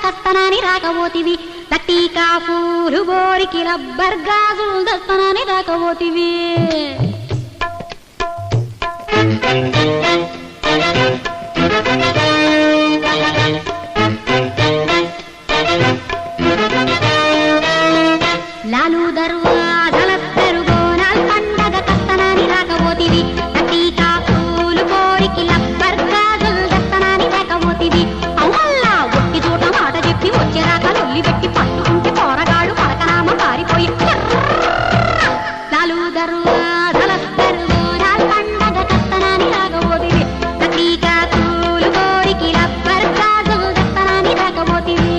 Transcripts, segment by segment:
కస్తనాని రాకపోతివి లటీకా పూలు బోరికి రబ్బర్ గాజులు దస్తనాని రాకపోతివి లాలు దర్వాజల తెరుగోనాల్ పండగ కస్తనాని రాకపోతివి లటీకా పూలు బోరికి రబ్బర్ గాజులు దస్తనాని రాకపోతివి అవునల్లా ఒట్టి చోట మాట చెప్పి వచ్చేరాక లొల్లి పెట్టి పట్టుకుంటే పోరగాడు పరకనామ పారిపోయి లాలు దర్వాజల తెరుగోనాల్ పండగ కస్తనాని రాకపోతివి లటీకా పూలు బోరికి రబ్బర్ గాజులు దస్తనాని రాకపోతివి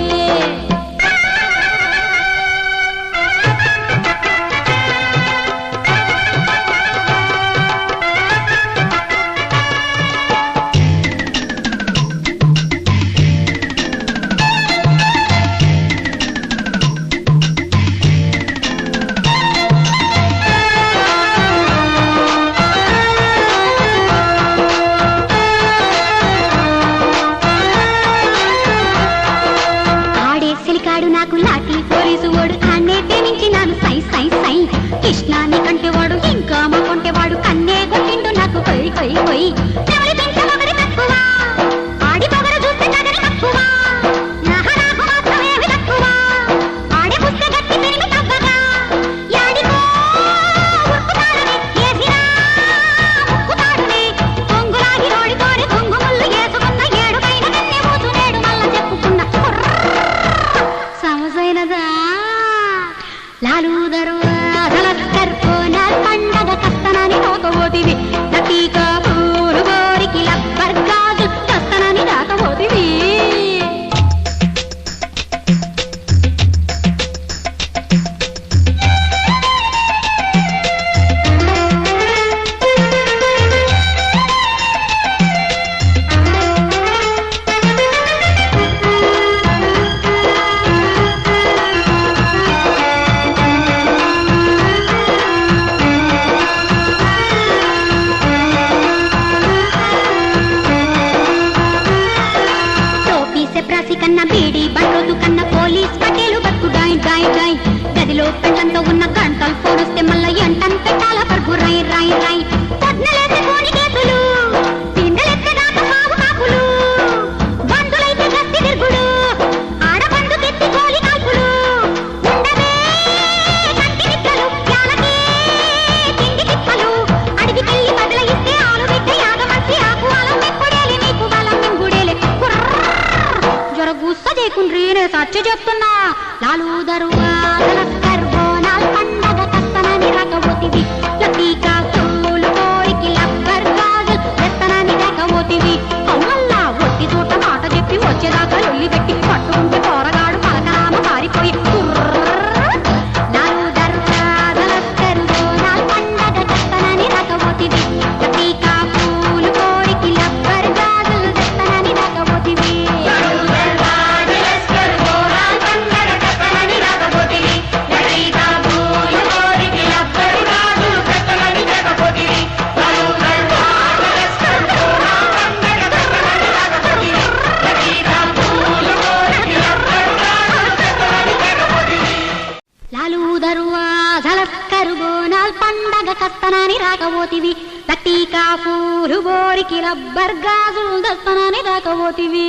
నాకు లాఠీ పోలీసు వాడు అన్నే ప్రేమించి నాను సై సై సై కృష్ణాన్ని కంటే వాడు ఇంకా మా కొంటే వాడు కన్నే కొట్టిండు నాకు కొయ్ కొయ్ కొయ్ ఎవరి పెంచ మొగరి తక్కువ ఆడి పొగరు చూస్తే నగరి తక్కువ నాకు మాత్రమేమి తక్కువ ఆడి పుస్తక గట్టి పెరిగి తగ్గగా యాడికో ఉరుకుతాడని ఏసినా ముక్కుతాడునే కొంగులాగి రోడితోని కొంగు ముళ్ళు వేసుకున్న ఏడుకైన కన్నే మూసునేడు మళ్ళా చెప్పుకున్న లాలు దర్వాజల తెరుగోనాల్ పండగ కస్తనాని రాకపోతివి లటీకా పూలు బోరికి రబ్బర్ గాజులు దస్తనాని రాకపోతివి ప్రాసి కన్నా బీడి బండ్రోజు కన్నా పోలీస్ పటేలు బతుకు డాయ్ డాయ్ డాయ్ గదిలో పెళ్ళంతో ఉన్న గంటలు పోడుస్తే మళ్ళా ఎంటన్ పెట్టాల పరుగు రాయ్ రాయ్ రాయ్ పొద్దులేసే కోని కేసులు తిండలెత్తదాకా పావు కాపులు బంధులైతే గస్తి తిరుగుడు ఆడబండు తెచ్చి గోలి కాల్పులు ఉండవే కత్తి నిక్కలు యాలకే తిండి తిప్పలు అడిగికెళ్ళి బదలయిస్తే ఆలు బిడ్డ యాగమర్చి ఆకు అలం మెక్కుడేలి నీకు బలం మింగుడేలి గుస్స చేయకుండ్రీ నేను సత్య చెప్తున్నా లాలు దర్వాజల తెరుగోనాల్ పండగ కస్తనాని రాకపోతివి లటీకా పూలు బోరికి రబ్బర్ గాజులు దస్తనాని రాకపోతివి అవునల్లా ఒట్టి చోట మాట చెప్పి వచ్చేదాకా లొల్లి పెట్టి పట్టుకుంటే పోరగాడు పలకనామ పారిపోయి లాలు దర్వాజల తెరుగోనాల్ పండగ కస్తనాని రాకపోతివి లటీకా పూలు బోరికి రబ్బర్ గాజులు దస్తనాని రాకపోతివి లాలు దర్వాజల తెరుగోనాల్ పండగ కస్తనాని రాకపోతివి లటీకా పూలు బోరికి రబ్బర్ గాజులు దస్తనాని రాకపోతివి